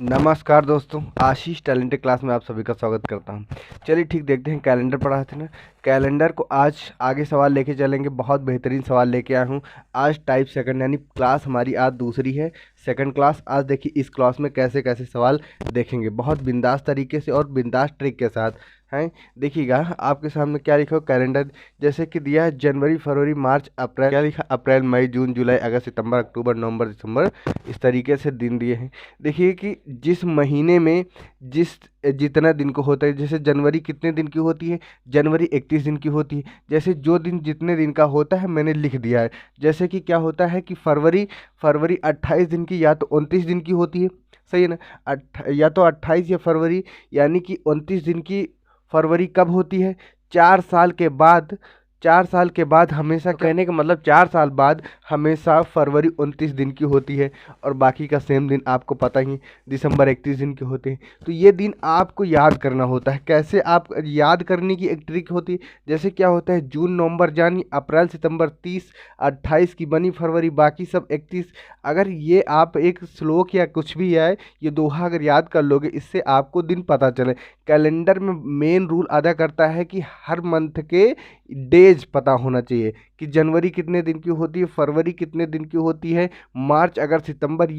नमस्कार दोस्तों, आशीष talented class में आप सभी का स्वागत करता हूं। चलिए ठीक देखते हैं, कैलेंडर पढ़ा थे ना। कैलेंडर को आज आगे सवाल लेके चलेंगे। बहुत बेहतरीन सवाल लेके आया हूं। आज टाइप सेकंड यानी क्लास हमारी आज दूसरी है, सेकंड क्लास। आज देखिए इस क्लास में कैसे कैसे सवाल देखेंगे, बहुत बिंदास तरीके से और बिंदास ट्रिक के साथ हैं। देखिएगा आपके सामने क्या लिखा हो कैलेंडर, जैसे कि दिया है जनवरी, फरवरी, मार्च, अप्रैल। क्या लिखा? अप्रैल, मई, जून, जुलाई, अगस्त, सितंबर, अक्टूबर, नवंबर, दिसंबर। इस तरीके से दिन दिए हैं। देखिए कि जिस महीने में जितना दिन को होता है, जैसे जनवरी कितने दिन की होती है? जनवरी 31 दिन की होती है। जैसे जो दिन जितने दिन का होता है मैंने लिख दिया है। जैसे कि क्या होता है कि फरवरी फरवरी 28 दिन की या तो 29 दिन की होती है, सही है ना। या तो 28 या फरवरी, यानी कि 29 दिन की फरवरी कब होती है? 4 साल के बाद। 4 साल के बाद हमेशा, कहने का मतलब 4 साल बाद हमेशा फरवरी 29 दिन की होती है। और बाकी का सेम दिन आपको पता ही, दिसंबर 31 दिन के होते हैं। तो ये दिन आपको याद करना होता है। कैसे आप याद करने की एक ट्रिक होती है। जैसे क्या होता है, जून, नवंबर, जनवरी, अप्रैल, सितंबर 30, 28 की बनी फरवरी, बाकी सब 31। अगर ये आप एक श्लोक या कुछ भी है, ये दोहा अगर याद कर लोगे, इससे आपको दिन पता चले। कैलेंडर में मेन रूल अदा करता है कि हर मंथ के डेज पता होना चाहिए कि जनवरी कितने दिन की होती है, फरवरी कितने दिन की होती है, मार्च, अगर सितंबर,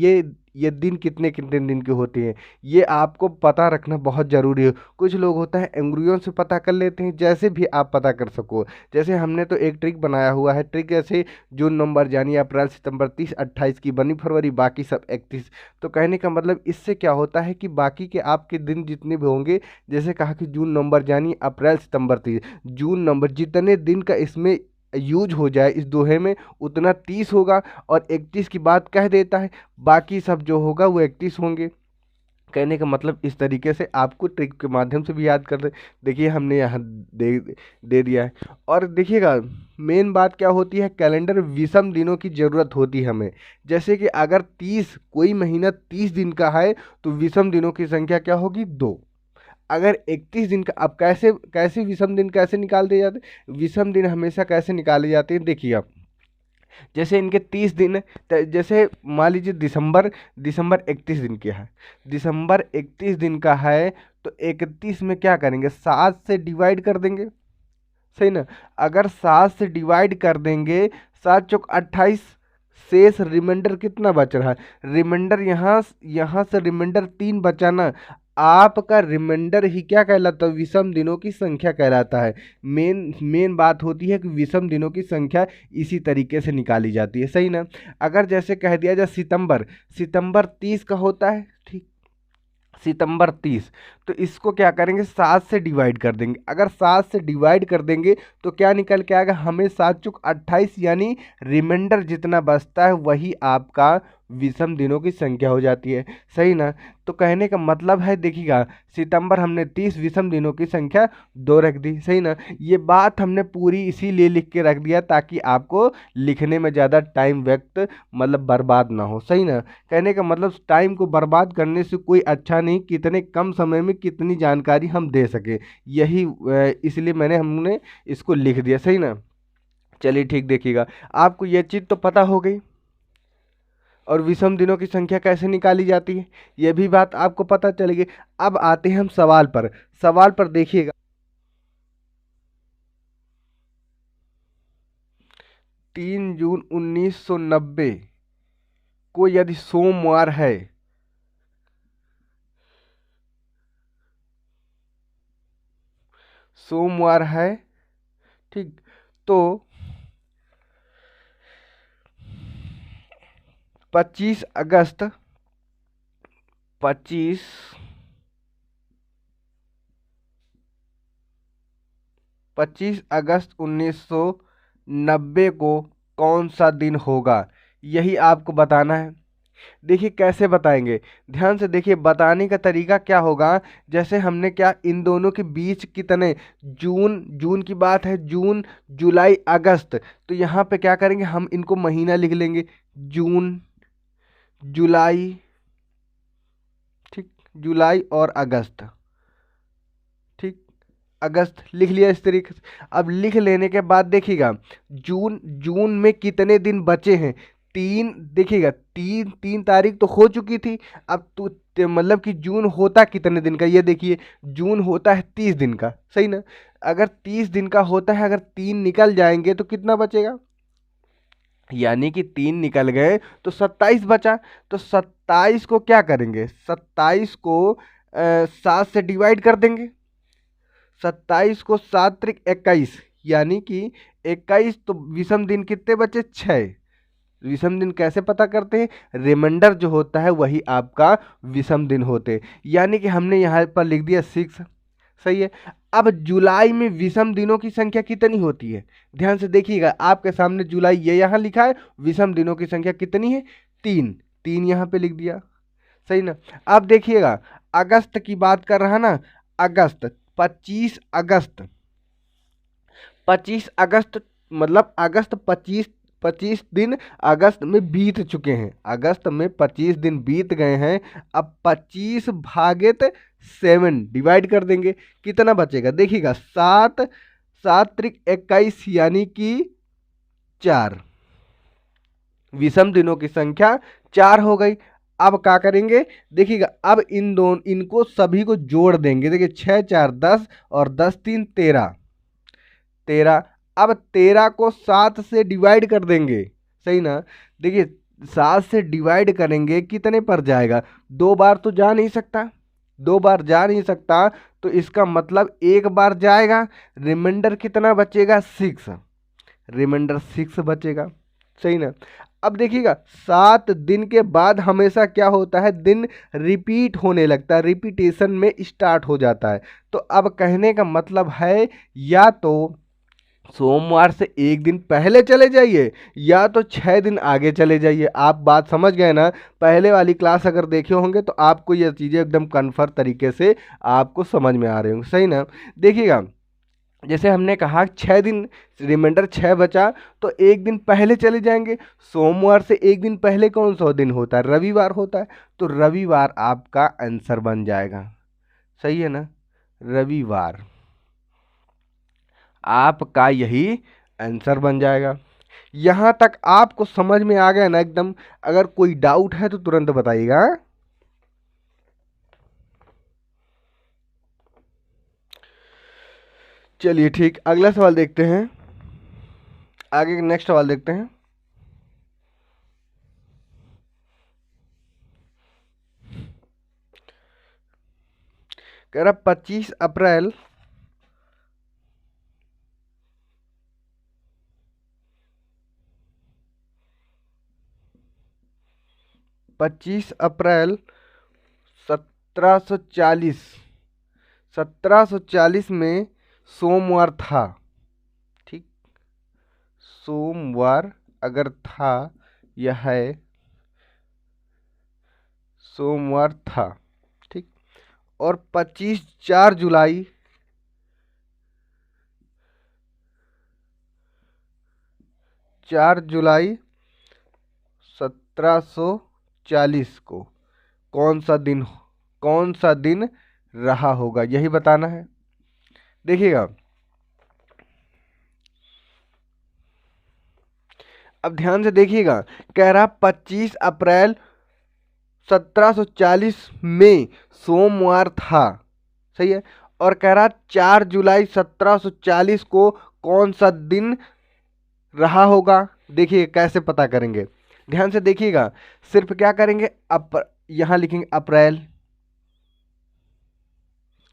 ये दिन कितने कितने दिन की होती हैं। ये आपको पता रखना बहुत ज़रूरी है। कुछ लोग होता है एंग्रियों से पता कर लेते हैं, जैसे भी आप पता कर सको। जैसे हमने तो एक ट्रिक बनाया हुआ है। ट्रिक ऐसे जून, नवंबर, जनवरी, अप्रैल, सितंबर 30, 28 की बनी फरवरी, बाकी सब 31। तो कहने का मतलब इससे क्या होता है कि बाकी के आपके दिन जितने भी होंगे, जैसे कहा कि जून, नवंबर, जनवरी, अप्रैल, सितंबर 30, जून, नवंबर, जितने दिन का इसमें यूज हो जाए इस दोहे में, उतना 30 होगा। और 31 की बात कह देता है, बाकी सब जो होगा वो 31 होंगे। कहने का मतलब इस तरीके से आपको ट्रिक के माध्यम से भी याद कर दे। देखिए हमने यहाँ दे दे दिया है। और देखिएगा मेन बात क्या होती है, कैलेंडर विषम दिनों की ज़रूरत होती है हमें। जैसे कि अगर 30, कोई महीना 30 दिन का है, तो विषम दिनों की संख्या क्या होगी? 2। अगर 31 दिन का, अब कैसे कैसे विषम दिन कैसे निकाल दिए जाते हैं? विषम दिन हमेशा कैसे निकाले जाते हैं, देखिए आप। जैसे इनके 30 दिन, जैसे मान लीजिए दिसंबर दिसंबर 31 दिन का है। दिसंबर 31 दिन का है, तो 31 में क्या करेंगे? 7 से डिवाइड कर देंगे, सही ना। अगर 7 से डिवाइड कर देंगे, 7 चौक 28, शेष रिमाइंडर कितना बच रहा है? रिमाइंडर यहाँ यहाँ से रिमाइंडर 3 बचाना। आपका रिमाइंडर ही क्या कहलाता है? विषम दिनों की संख्या कहलाता है। मेन मेन बात होती है कि विषम दिनों की संख्या इसी तरीके से निकाली जाती है, सही ना। अगर जैसे कह दिया जाए सितंबर सितंबर 30 का होता है, ठीक। सितंबर 30, तो इसको क्या करेंगे? 7 से डिवाइड कर देंगे। अगर 7 से डिवाइड कर देंगे तो क्या निकल के आएगा? हमें 7 चौक 28, यानी रिमाइंडर जितना बचता है वही आपका विषम दिनों की संख्या हो जाती है, सही ना। तो कहने का मतलब है, देखिएगा सितंबर हमने 30, विषम दिनों की संख्या 2 रख दी, सही ना। ये बात हमने पूरी इसीलिए लिख के रख दिया ताकि आपको लिखने में ज़्यादा टाइम व्यक्त मतलब बर्बाद ना हो, सही ना। कहने का मतलब टाइम को बर्बाद करने से कोई अच्छा नहीं, कितने कम समय में कितनी जानकारी हम दे सके, यही इसलिए हमने इसको लिख दिया, सही ना। चलिए ठीक, देखिएगा आपको ये चीज़ तो पता हो गई। और विषम दिनों की संख्या कैसे निकाली जाती है, यह भी बात आपको पता चलेगी। अब आते हैं हम सवाल पर। सवाल पर देखिएगा, 3 जून 1990 को यदि सोमवार है, सोमवार है, ठीक। तो 25 अगस्त 25 25 अगस्त 1990 को कौन सा दिन होगा, यही आपको बताना है। देखिए कैसे बताएंगे, ध्यान से देखिए। बताने का तरीका क्या होगा, जैसे हमने क्या इन दोनों के बीच कितने, जून जून की बात है, जून, जुलाई, अगस्त। तो यहाँ पे क्या करेंगे, हम इनको महीना लिख लेंगे, जून, जुलाई, ठीक, जुलाई और अगस्त, ठीक। अगस्त लिख लिया इस तरीके से। अब लिख लेने के बाद देखिएगा, जून जून में कितने दिन बचे हैं? तीन देखिएगा, 3 तारीख तो हो चुकी थी। अब तो मतलब कि जून होता कितने दिन का, ये देखिए जून होता है 30 दिन का, सही ना। अगर 30 दिन का होता है, अगर 3 निकल जाएंगे तो कितना बचेगा, यानी कि 3 निकल गए तो 27 बचा। तो 27 को क्या करेंगे, 27 को 7 से डिवाइड कर देंगे। 27 को 7 × 21, यानी कि 21, तो विषम दिन कितने बचे, 6। विषम दिन कैसे पता करते हैं, रिमाइंडर जो होता है वही आपका विषम दिन होते हैं, यानी कि हमने यहाँ पर लिख दिया 6, सही है। अब जुलाई में विषम दिनों की संख्या कितनी होती है, ध्यान से देखिएगा, आपके सामने जुलाई ये यहाँ लिखा है, विषम दिनों की संख्या कितनी है, 3, 3 यहाँ पे लिख दिया, सही ना। अब देखिएगा अगस्त की बात कर रहा ना, अगस्त 25 अगस्त, 25 अगस्त, मतलब अगस्त 25 दिन अगस्त में बीत चुके हैं, अगस्त में 25 दिन बीत गए हैं। अब 25/7 डिवाइड कर देंगे, कितना बचेगा, देखिएगा 7 7 × 21, यानी कि 4, विषम दिनों की संख्या 4 हो गई। अब क्या करेंगे, देखिएगा अब इनको सभी को जोड़ देंगे, देखिए 6 4 10 और 10 3 13, 13। अब 13 को 7 से डिवाइड कर देंगे, सही ना। देखिए 7 से डिवाइड करेंगे कितने पर जाएगा, 2 बार तो जा नहीं सकता, 2 बार जा नहीं सकता, तो इसका मतलब 1 बार जाएगा, रिमाइंडर कितना बचेगा, 6, रिमाइंडर 6 बचेगा, सही ना। अब देखिएगा 7 दिन के बाद हमेशा क्या होता है, दिन रिपीट होने लगता है, रिपीटेशन में स्टार्ट हो जाता है। तो अब कहने का मतलब है, या तो सोमवार से 1 दिन पहले चले जाइए, या तो 6 दिन आगे चले जाइए। आप बात समझ गए ना, पहले वाली क्लास अगर देखे होंगे तो आपको ये चीज़ें एकदम कन्फर्म तरीके से आपको समझ में आ रहे होंगे, सही ना। देखिएगा जैसे हमने कहा 6 दिन, रिमाइंडर 6 बचा, तो 1 दिन पहले चले जाएंगे। सोमवार से 1 दिन पहले कौन सा दिन होता है, रविवार होता है, तो रविवार आपका आंसर बन जाएगा, सही है ना, रविवार आपका यही आंसर बन जाएगा। यहाँ तक आपको समझ में आ गया ना एकदम, अगर कोई डाउट है तो तुरंत बताइएगा। चलिए ठीक, अगला सवाल देखते हैं, आगे नेक्स्ट सवाल देखते हैं। कह रहा 25 अप्रैल 1740, 1740 में सोमवार था, ठीक, सोमवार अगर था, यह है सोमवार था, ठीक। और 4 जुलाई 4 जुलाई 1740 को कौन सा दिन रहा होगा, यही बताना है। देखिएगा अब ध्यान से देखिएगा, कह रहा 25 अप्रैल 1740 में सोमवार था, सही है। और कह रहा 4 जुलाई 1740 को कौन सा दिन रहा होगा। देखिए कैसे पता करेंगे, ध्यान से देखिएगा, सिर्फ क्या करेंगे, यहां लिखेंगे अप्रैल,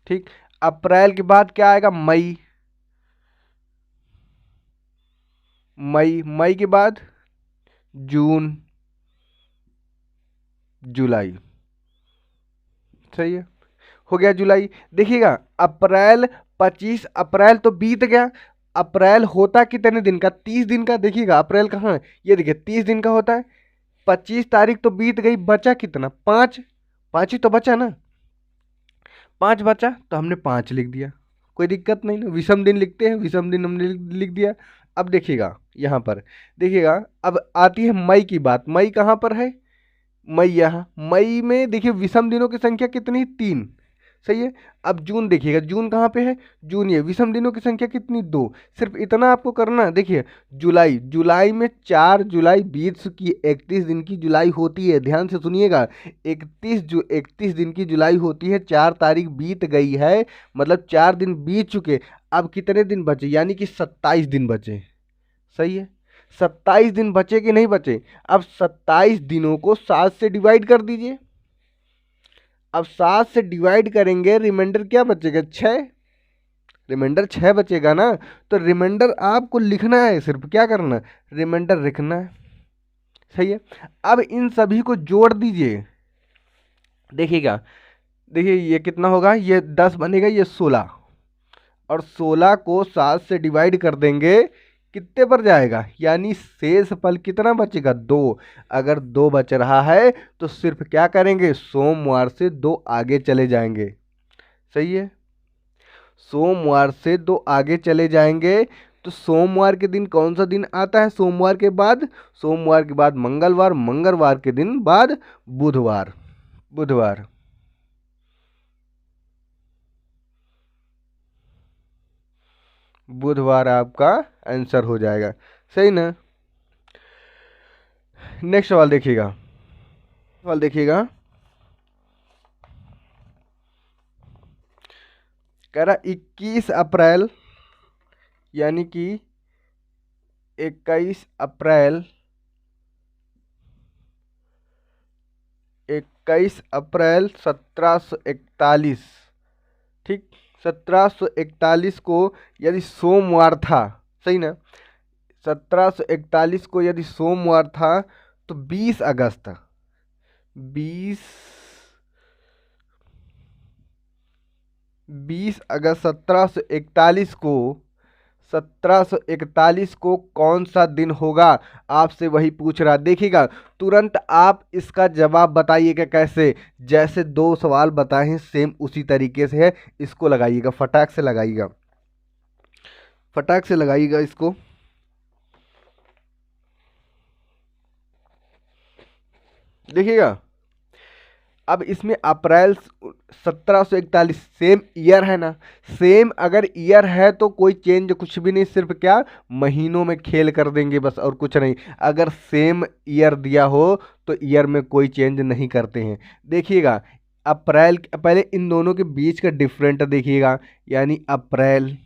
ठीक। अप्रैल के बाद क्या आएगा, मई, मई के बाद जून, जुलाई, सही है, हो गया जुलाई। देखिएगा अप्रैल, 25 अप्रैल तो बीत गया, अप्रैल होता कितने दिन का, 30 दिन का। देखिएगा अप्रैल कहाँ है, ये देखिए 30 दिन का होता है। 25 तारीख तो बीत गई, बचा कितना, 5, 5 ही तो बचा ना, 5 बचा, तो हमने 5 लिख दिया, कोई दिक्कत नहीं ना, विषम दिन लिखते हैं, विषम दिन हमने लिख दिया। अब देखिएगा यहाँ पर, देखिएगा अब आती है मई की बात, मई कहाँ पर है, मई यहाँ, मई में देखिए विषम दिनों की संख्या कितनी, 3, सही है। अब जून देखिएगा, जून कहाँ पे है, जून ये विषम दिनों की संख्या कितनी, 2। सिर्फ इतना आपको करना है। देखिए जुलाई, जुलाई में 4 जुलाई बीत चुकी है, 31 दिन की जुलाई होती है, ध्यान से सुनिएगा। 31 दिन की जुलाई होती है, 4 तारीख बीत गई है, मतलब 4 दिन बीत चुके। अब कितने दिन बचे, यानी कि 27 दिन बचे। सही है, 27 दिन बचे कि नहीं बचे। अब 27 दिनों को 7 से डिवाइड कर दीजिए। अब 7 से डिवाइड करेंगे, रिमाइंडर क्या बचेगा, 6। रिमाइंडर 6 बचेगा ना। तो रिमाइंडर आपको लिखना है, सिर्फ क्या करना है, रिमाइंडर लिखना है। सही है। अब इन सभी को जोड़ दीजिए, देखिएगा। देखिए ये कितना होगा, ये 10 बनेगा, ये 16, और 16 को 7 से डिवाइड कर देंगे, कितने पर जाएगा, यानी शेष फल कितना बचेगा, 2। अगर 2 बच रहा है तो सिर्फ क्या करेंगे, सोमवार से 2 आगे चले जाएंगे। सही है, सोमवार से 2 आगे चले जाएंगे। तो सोमवार के दिन कौन सा दिन आता है, सोमवार के बाद, सोमवार के बाद मंगलवार, मंगलवार के दिन बाद बुधवार, बुधवार। बुधवार आपका आंसर हो जाएगा। सही ना। नेक्स्ट सवाल देखिएगा, सवाल देखिएगा। कह रहा 21 अप्रैल, यानी कि 21 अप्रैल, 21 अप्रैल 1741, ठीक, 1741 को यदि सोमवार था, सही ना, 1741 को यदि सोमवार था, तो 20 अगस्त, 20 20 अगस्त 1741 को कौन सा दिन होगा, आपसे वही पूछ रहा। देखिएगा तुरंत आप इसका जवाब बताइएगा कैसे, जैसे 2 सवाल बताए हैं सेम उसी तरीके से है, इसको लगाइएगा, फटाक से लगाइएगा, फटाक से लगाइएगा इसको। देखिएगा अब इसमें अप्रैल 1741 सेम ईयर है ना, सेम अगर ईयर है तो कोई चेंज कुछ भी नहीं, सिर्फ क्या महीनों में खेल कर देंगे बस, और कुछ नहीं। अगर सेम ईयर दिया हो तो ईयर में कोई चेंज नहीं करते हैं। देखिएगा अप्रैल, पहले इन दोनों के बीच का डिफरेंट देखिएगा, यानी अप्रैल,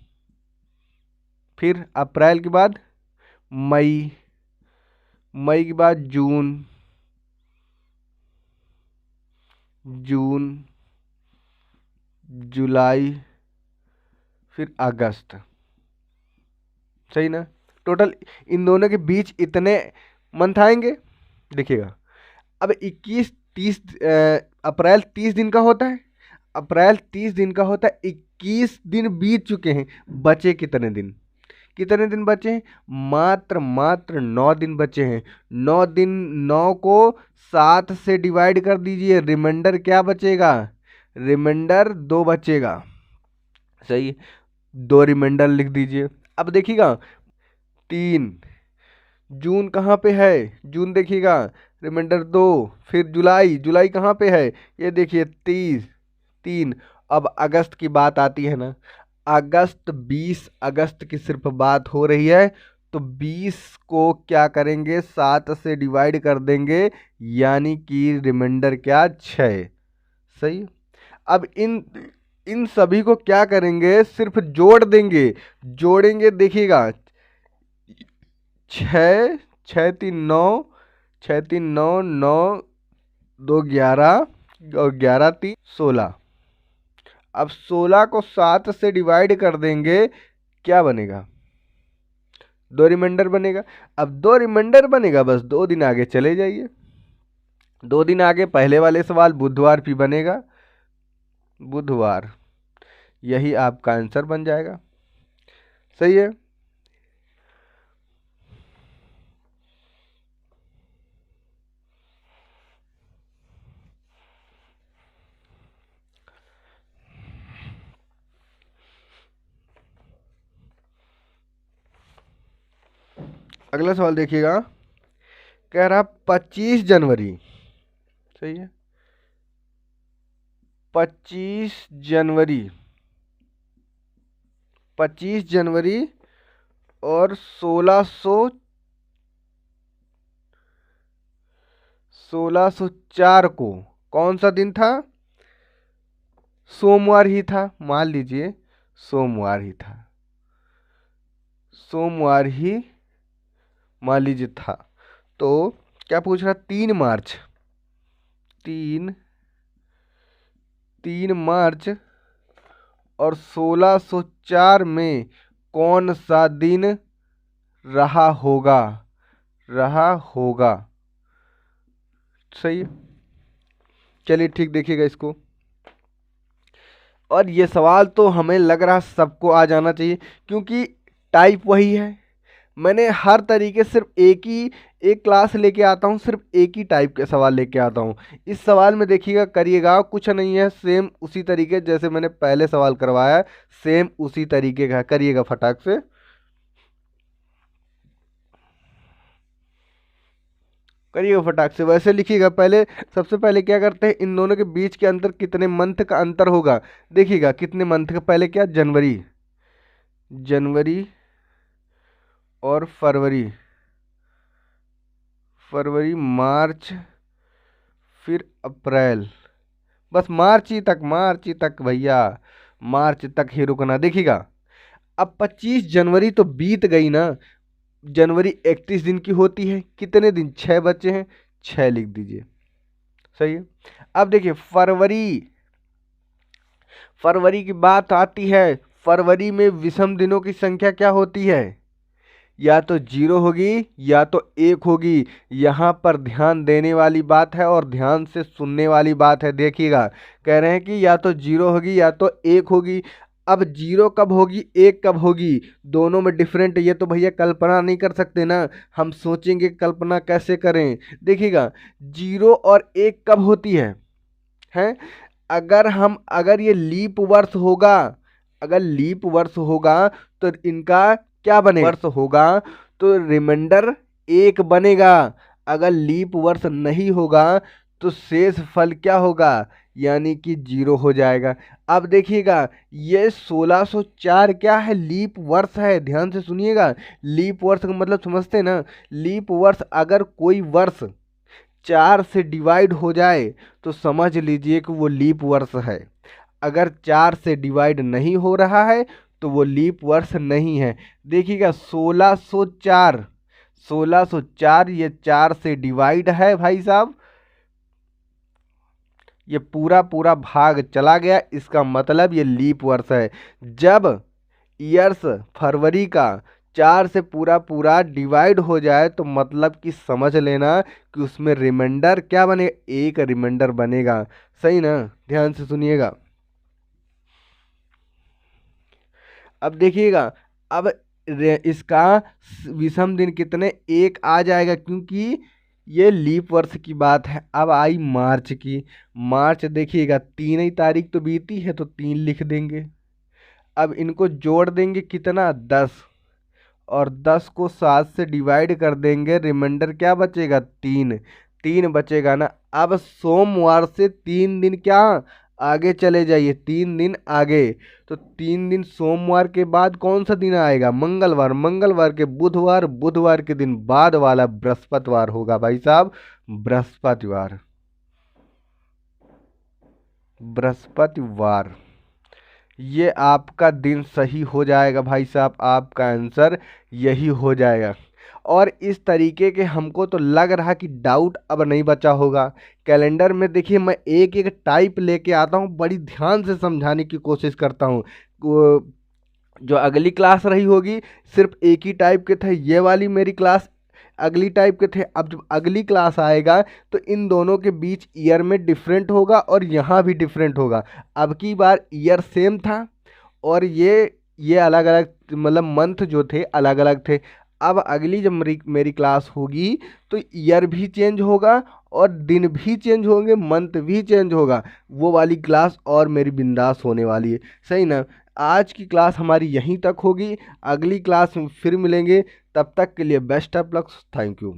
फिर अप्रैल के बाद मई, मई के बाद जून, जून, जुलाई, फिर अगस्त। सही ना। टोटल इन दोनों के बीच इतने मंथ आएंगे। देखिएगा अब अप्रैल 30 दिन का होता है, अप्रैल 30 दिन का होता है, 21 दिन बीत चुके हैं, बचे कितने दिन, कितने दिन बचे हैं, मात्र मात्र 9 दिन बचे हैं। 9 दिन, 9 को 7 से डिवाइड कर दीजिए, रिमाइंडर क्या बचेगा, रिमाइंडर 2 बचेगा। सही, 2 रिमाइंडर लिख दीजिए। अब देखिएगा 3, जून कहाँ पे है, जून देखिएगा, रिमाइंडर 2, फिर जुलाई, जुलाई कहाँ पे है, ये देखिए 3। अब अगस्त की बात आती है ना, अगस्त, 20 अगस्त की सिर्फ बात हो रही है, तो 20 को क्या करेंगे, 7 से डिवाइड कर देंगे, यानी कि रिमाइंडर क्या, 6। सही। अब इन सभी को क्या करेंगे, सिर्फ जोड़ देंगे, जोड़ेंगे। देखिएगा 6, 6 3 9, 6 3 9, 9 2 11, और 11 3 16। अब 16 को 7 से डिवाइड कर देंगे, क्या बनेगा, 2 रिमाइंडर बनेगा। अब 2 रिमाइंडर बनेगा, बस 2 दिन आगे चले जाइए, 2 दिन आगे पहले वाले सवाल, बुधवार भी बनेगा, बुधवार, यही आपका आंसर बन जाएगा। सही है। अगला सवाल देखिएगा, कह रहा 25 जनवरी, सही है, 25 जनवरी, 25 जनवरी और 1604 को कौन सा दिन था? सोमवार ही था, मान लीजिए सोमवार ही था, सोमवार ही मान लीजिए था। तो क्या पूछ रहा? 3 मार्च, 3 मार्च और 1604 में कौन सा दिन रहा होगा? रहा होगा, सही है। चलिए ठीक, देखिएगा इसको। और ये सवाल तो हमें लग रहा सबको आ जाना चाहिए, क्योंकि टाइप वही है। मैंने हर तरीके सिर्फ एक क्लास लेके आता हूँ, सिर्फ एक ही टाइप के सवाल लेके आता हूँ। इस सवाल में देखिएगा, करिएगा, कुछ नहीं है, सेम उसी तरीके जैसे मैंने पहले सवाल करवाया, सेम उसी तरीके का करिएगा, फटाक से करिएगा, फटाक से। वैसे लिखिएगा, पहले सबसे पहले क्या करते हैं, इन दोनों के बीच के अंतर, कितने मंथ का अंतर होगा, देखिएगा कितने मंथ का। पहले क्या, जनवरी, जनवरी और फरवरी, फरवरी, मार्च, फिर अप्रैल, बस मार्च ही तक, मार्च ही तक भैया, मार्च तक ही रुकना। देखिएगा अब 25 जनवरी तो बीत गई ना, जनवरी 31 दिन की होती है, कितने दिन, 6 बचे हैं, 6 लिख दीजिए, सही है। अब देखिए फरवरी, फरवरी की बात आती है, फरवरी में विषम दिनों की संख्या क्या होती है? या तो 0 होगी या तो 1 होगी। यहाँ पर ध्यान देने वाली बात है और ध्यान से सुनने वाली बात है। देखिएगा, कह रहे हैं कि या तो 0 होगी या तो 1 होगी। अब 0 कब होगी, 1 कब होगी, दोनों में डिफरेंट। ये तो भैया कल्पना नहीं कर सकते ना, हम सोचेंगे कल्पना कैसे करें। देखिएगा 0 और 1 कब होती है, हैं? अगर ये लीप वर्ष होगा, अगर लीप वर्ष होगा तो इनका क्या बनेगा, वर्ष होगा तो रिमाइंडर 1 बनेगा। अगर लीप वर्ष नहीं होगा तो शेष फल क्या होगा, यानी कि 0 हो जाएगा। अब देखिएगा ये 1604 क्या है, लीप वर्ष है। ध्यान से सुनिएगा, लीप वर्ष का मतलब समझते हैं ना। लीप वर्ष, अगर कोई वर्ष 4 से डिवाइड हो जाए तो समझ लीजिए कि वो लीप वर्ष है। अगर 4 से डिवाइड नहीं हो रहा है तो वो लीप वर्ष नहीं है। देखिएगा 1604, 1604 ये 4 से डिवाइड है भाई साहब, ये पूरा पूरा भाग चला गया, इसका मतलब ये लीप वर्ष है। जब ईयर्स फरवरी का 4 से पूरा पूरा डिवाइड हो जाए तो मतलब कि समझ लेना कि उसमें रिमाइंडर क्या बनेगा, 1 रिमाइंडर बनेगा, सही ना। ध्यान से सुनिएगा। अब देखिएगा, अब इसका विषम दिन कितने, 1 आ जाएगा, क्योंकि ये लीप वर्ष की बात है। अब आई मार्च की, मार्च देखिएगा 3 ही तारीख तो बीती है तो 3 लिख देंगे। अब इनको जोड़ देंगे कितना, 10, और 10 को 7 से डिवाइड कर देंगे, रिमाइंडर क्या बचेगा, 3, 3 बचेगा ना। अब सोमवार से 3 दिन क्या आगे चले जाइए, 3 दिन आगे, तो 3 दिन सोमवार के बाद कौन सा दिन आएगा, मंगलवार, मंगलवार के बुधवार, बुधवार के दिन बाद वाला बृहस्पतिवार होगा भाई साहब, बृहस्पतिवार, बृहस्पतिवार। ये आपका दिन सही हो जाएगा भाई साहब, आपका आंसर यही हो जाएगा। और इस तरीके के हमको तो लग रहा कि डाउट अब नहीं बचा होगा। कैलेंडर में देखिए मैं एक एक टाइप लेके आता हूँ, बड़ी ध्यान से समझाने की कोशिश करता हूँ। जो अगली क्लास रही होगी सिर्फ एक ही टाइप के थे, ये वाली मेरी क्लास अगली टाइप के थे। अब जब अगली क्लास आएगा तो इन दोनों के बीच ईयर में डिफरेंट होगा और यहाँ भी डिफरेंट होगा। अब की बार ईयर सेम था और ये अलग अलग, मतलब मंथ जो थे अलग अलग थे। अब अगली जब मेरी क्लास होगी तो ईयर भी चेंज होगा और दिन भी चेंज होंगे, मंथ भी चेंज होगा। वो वाली क्लास और मेरी बिंदास होने वाली है, सही ना। आज की क्लास हमारी यहीं तक होगी, अगली क्लास में फिर मिलेंगे, तब तक के लिए best of luck, thank you.